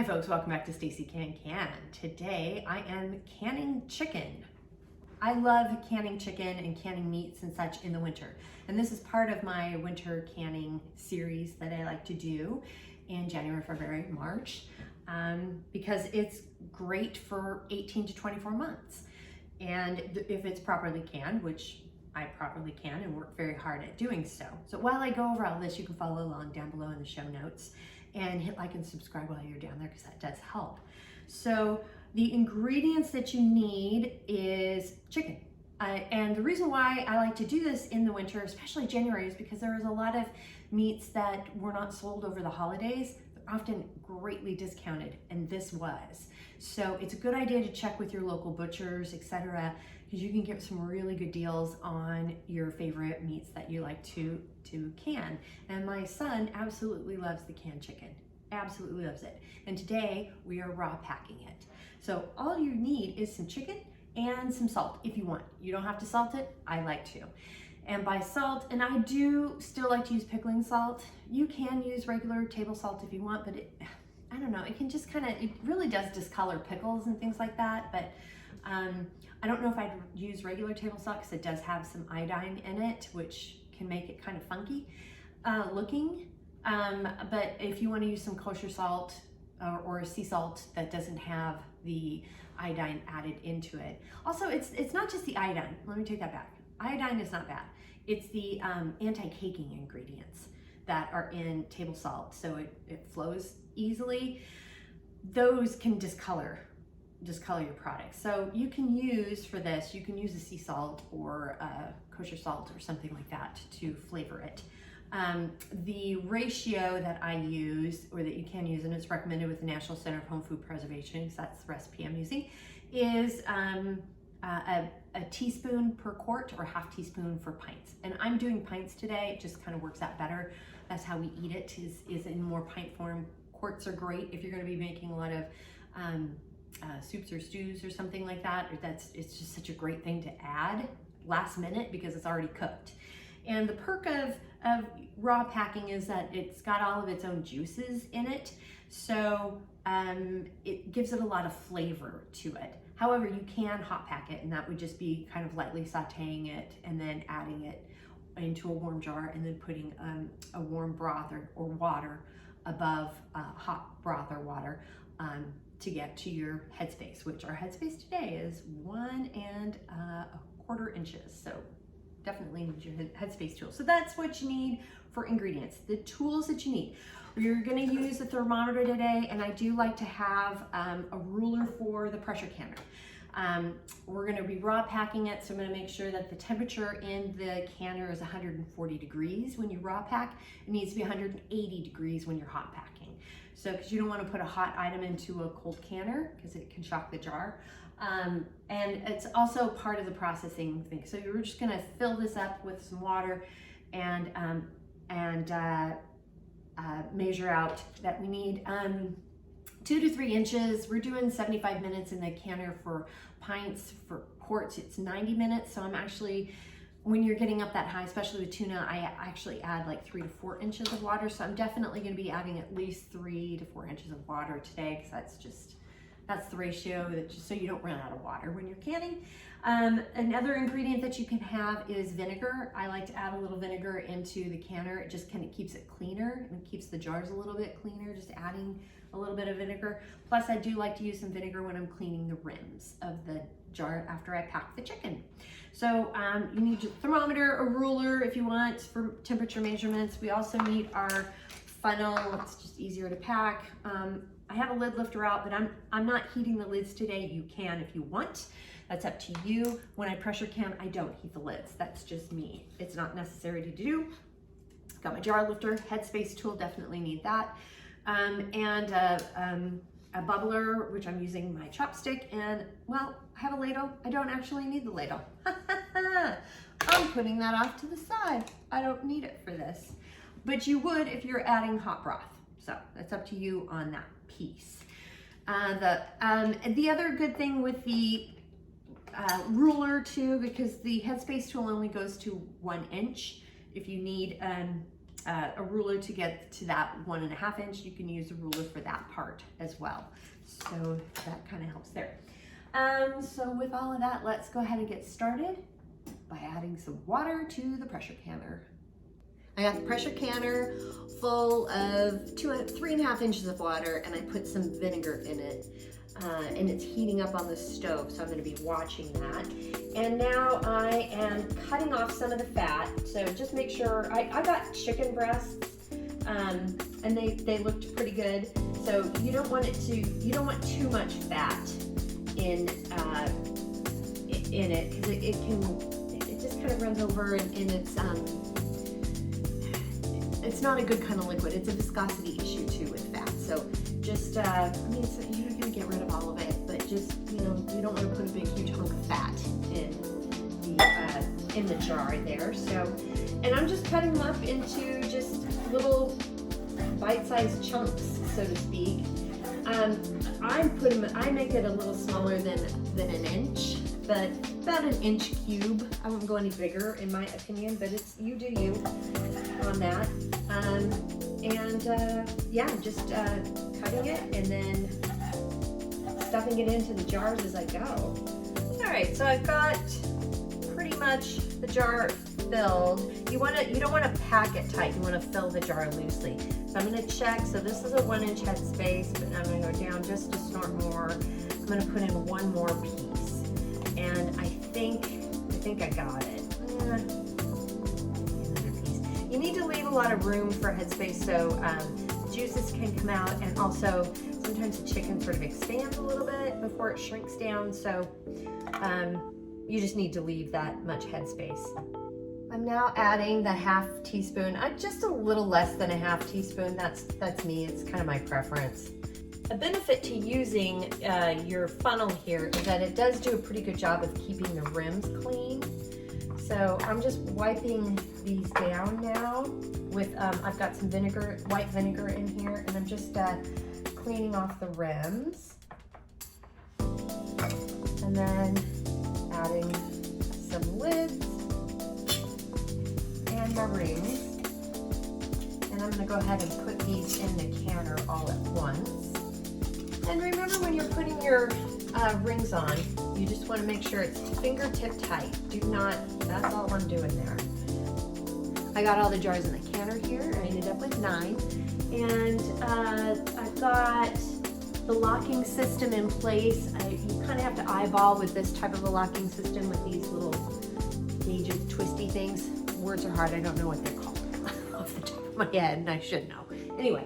Hi folks, welcome back to Stacey Can. Today I am canning chicken. I love canning chicken and canning meats and such in the winter. And this is part of my winter canning series that I like to do in January, February, March, because it's great for 18 to 24 months. And if it's properly canned, which I properly can and work very hard at doing so. So while I go over all this, you can follow along down below in the show notes and hit like and subscribe while you're down there because that does help. So the ingredients that you need is chicken. And the reason why I like to do this in the winter, especially January, is because there is a lot of meats that were not sold over the holidays. They're often greatly discounted, and this was. So it's a good idea to check with your local butchers, etc., because you can get some really good deals on your favorite meats that you like to can. And my son absolutely loves the canned chicken, absolutely loves it. And today we are raw packing it. So all you need is some chicken and some salt if you want. You don't have to salt it, I like to. And by salt, and I do still like to use pickling salt. You can use regular table salt if you want, but I don't know, it can just it really does discolor pickles and things like that. But I don't know if I'd use regular table salt because it does have some iodine in it, which can make it kind of funky looking. But if you want to use some kosher salt or sea salt that doesn't have the iodine added into it. Also, it's not just the iodine. Let me take that back. Iodine is not bad. It's the anti-caking ingredients that are in table salt, so it flows easily. Those can discolor your product. So you can use for this, you can use a sea salt or kosher salt or something like that to flavor it. The ratio that I use, or that you can use, and it's recommended with the National Center of Home Food Preservation, because that's the recipe I'm using, is a teaspoon per quart or half teaspoon for pints. And I'm doing pints today. It just kind of works out better. That's how we eat it, is in more pint form. Quarts are great if you're going to be making a lot of soups or stews or something like that. It's just such a great thing to add last minute because it's already cooked. And the perk of raw packing is that it's got all of its own juices in it, so it gives it a lot of flavor to it. However, you can hot pack it, and that would just be kind of lightly sauteing it and then adding it into a warm jar and then putting a warm broth or water above hot broth or water to get to your headspace, which our headspace today is 1 1/4 inches. So definitely need your headspace tool. So that's what you need for ingredients. The tools that you need. You're going to use a thermometer today, and I do like to have a ruler for the pressure canner. We're going to be raw packing it, so I'm going to make sure that the temperature in the canner is 140 degrees when you raw pack. It needs to be 180 degrees when you're hot packing. So, because you don't want to put a hot item into a cold canner because it can shock the jar. And it's also part of the processing thing. So you're just going to fill this up with some water and measure out that we need 2 to 3 inches. We're doing 75 minutes in the canner for pints. For quarts, it's 90 minutes. So I'm actually, when you're getting up that high, especially with tuna, I actually add like 3 to 4 inches of water. So I'm definitely going to be adding at least 3 to 4 inches of water today, because that's the ratio, just so you don't run out of water when you're canning. Another ingredient that you can have is vinegar. I like to add a little vinegar into the canner. It just kind of keeps it cleaner and keeps the jars a little bit cleaner, just adding a little bit of vinegar. Plus, I do like to use some vinegar when I'm cleaning the rims of the jar after I pack the chicken. So you need a thermometer, a ruler if you want for temperature measurements. We also need our funnel. It's just easier to pack. I have a lid lifter out, but I'm not heating the lids today. You can if you want. That's up to you. When I pressure can, I don't heat the lids. That's just me. It's not necessary to do. Got my jar lifter, Headspace tool, definitely need that. And a bubbler, which I'm using my Chopstick, and well, I have a ladle. I don't actually need the ladle. I'm putting that off to the side. I don't need it for this. But you would if you're adding hot broth. So that's up to you on that piece. The other good thing with the ruler too, because the Headspace tool only goes to 1 inch. If you need a ruler to get to that 1.5 inch. You can use a ruler for that part as well. So that kind of helps there. So with all of that, let's go ahead and get started by adding some water to the pressure canner. I got the pressure canner full of 3.5 inches of water, and I put some vinegar in it. And it's heating up on the stove, so I'm going to be watching that. And now I am cutting off some of the fat. So just make sure, I got chicken breasts, and they looked pretty good. So you don't want too much fat in it, because it just kind of runs over, and it's not a good kind of liquid. It's a viscosity issue too with fat. So just, I mean, so you're gonna get rid of all of it, but just, you don't want to put a big huge hunk of fat in the jar there. So, and I'm just cutting them up into just little bite-sized chunks, so to speak. I make it a little smaller than an inch, but about an inch cube. I won't go any bigger in my opinion, but it's you do you on that. Yeah, just cutting it and then stuffing it into the jars as I go. All right, so I've got pretty much the jar filled. You don't want to pack it tight. You want to fill the jar loosely. So I'm going to check. So this is a 1 inch Headspace, but I'm going to go down just a snort more. I'm going to put in one more piece, and I think I got it. You need to leave a lot of room for Headspace so juices can come out, and also sometimes the chicken sort of expands a little bit before it shrinks down, so you just need to leave that much Headspace. I'm now adding the 1/2 teaspoon, just a little less than a 1/2 teaspoon. That's me, it's kind of my preference. A benefit to using your funnel here is that it does do a pretty good job of keeping the rims clean. So I'm just wiping these down now with, I've got some vinegar, white vinegar in here, and I'm just cleaning off the rims. And then adding some lids and my rings. And I'm gonna go ahead and put these in the canner all at once. And remember, when you're putting your rings on, you just want to make sure it's fingertip tight. That's all I'm doing there. I got all the jars in the canner here. I ended up with 9. And I've got the locking system in place. You kind of have to eyeball with this type of a locking system with these little gauges, twisty things. Words are hard, I don't know what they're called off the top of my head, and I should know. Anyway,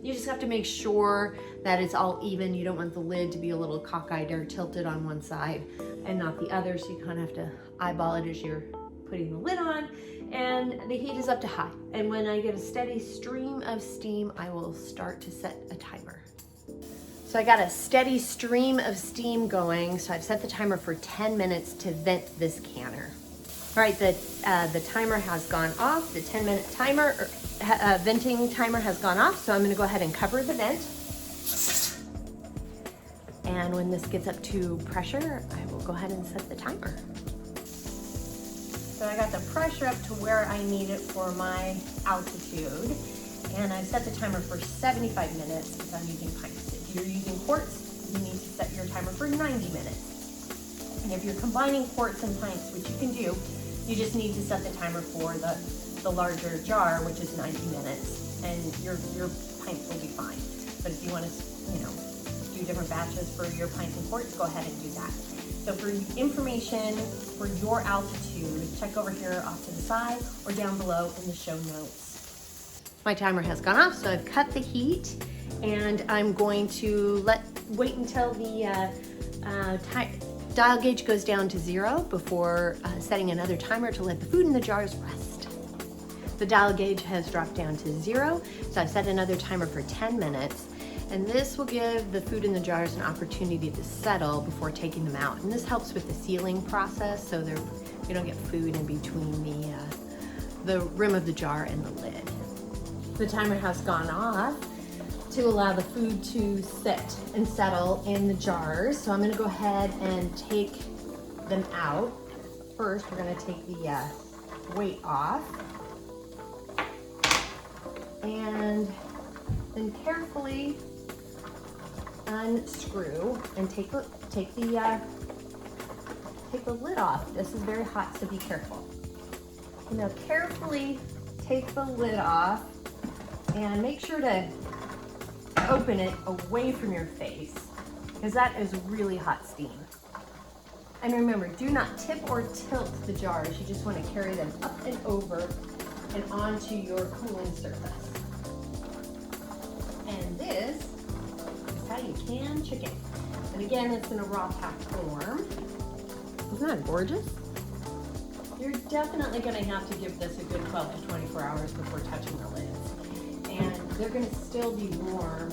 you just have to make sure that it's all even. You don't want the lid to be a little cockeyed or tilted on one side and not the other, so you kind of have to eyeball it as you're putting the lid on. And the heat is up to high. And when I get a steady stream of steam, I will start to set a timer. So I got a steady stream of steam going, so I've set the timer for 10 minutes to vent this canner. All right, the timer has gone off. The 10-minute timer, venting timer has gone off, so I'm gonna go ahead and cover the vent. And when this gets up to pressure, I will go ahead and set the timer. So I got the pressure up to where I need it for my altitude. And I set the timer for 75 minutes because I'm using pints. If you're using quarts, you need to set your timer for 90 minutes. And if you're combining quarts and pints, which you can do, you just need to set the timer for the larger jar, which is 90 minutes, and your pints will be fine. But if you want to, do different batches for your pints and quarts, go ahead and do that. So for information for your altitude, check over here off to the side or down below in the show notes. My timer has gone off, so I've cut the heat, and I'm going to wait until the dial gauge goes down to 0 before setting another timer to let the food in the jars rest. The dial gauge has dropped down to 0, so I've set another timer for 10 minutes. And this will give the food in the jars an opportunity to settle before taking them out. And this helps with the sealing process, so you don't get food in between the rim of the jar and the lid. The timer has gone off to allow the food to sit and settle in the jars. So I'm gonna go ahead and take them out. First, we're gonna take the weight off. and then carefully unscrew and take the lid off. This is very hot, so be careful. Now carefully take the lid off and make sure to open it away from your face, because that is really hot steam. And remember, do not tip or tilt the jars. You just want to carry them up and over and onto your cooling surface. And this is how you can chicken. And again, it's in a raw pack form. Isn't that gorgeous? You're definitely going to have to give this a good 12 to 24 hours before touching the lids. And they're going to still be warm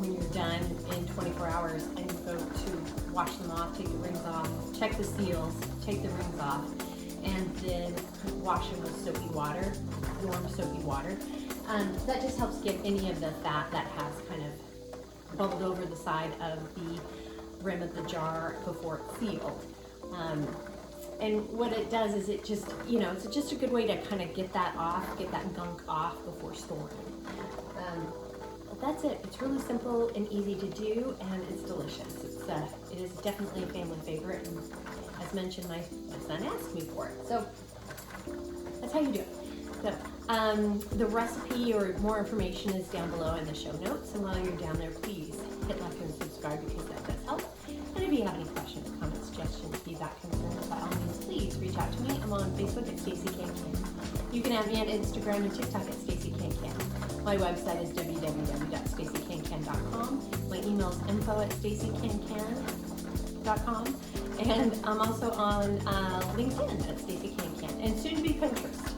when you're done in 24 hours and you go to wash them off, take the rings off, check the seals, take the rings off, and then wash them with soapy water, warm soapy water. That just helps get any of the fat that has kind of bubbled over the side of the rim of the jar before it's sealed. And what it does is it just, it's just a good way to kind of get that off, get that gunk off before storing. But that's it. It's really simple and easy to do, and it's delicious. It is definitely a family favorite, and as mentioned, my son asked me for it. So that's how you do it. So the recipe or more information is down below in the show notes, and while you're down there, please hit like and subscribe, because that does help. And if you have any questions, comments, suggestions, feedback, concerns, by all means, please reach out to me. I'm on Facebook at Stacey Can. You can add me on Instagram and TikTok at Stacey Can. My website is www.staceycancan.com. My email is info@staceycancan.com. And I'm also on LinkedIn at Stacey Can, and soon to be Pinterest.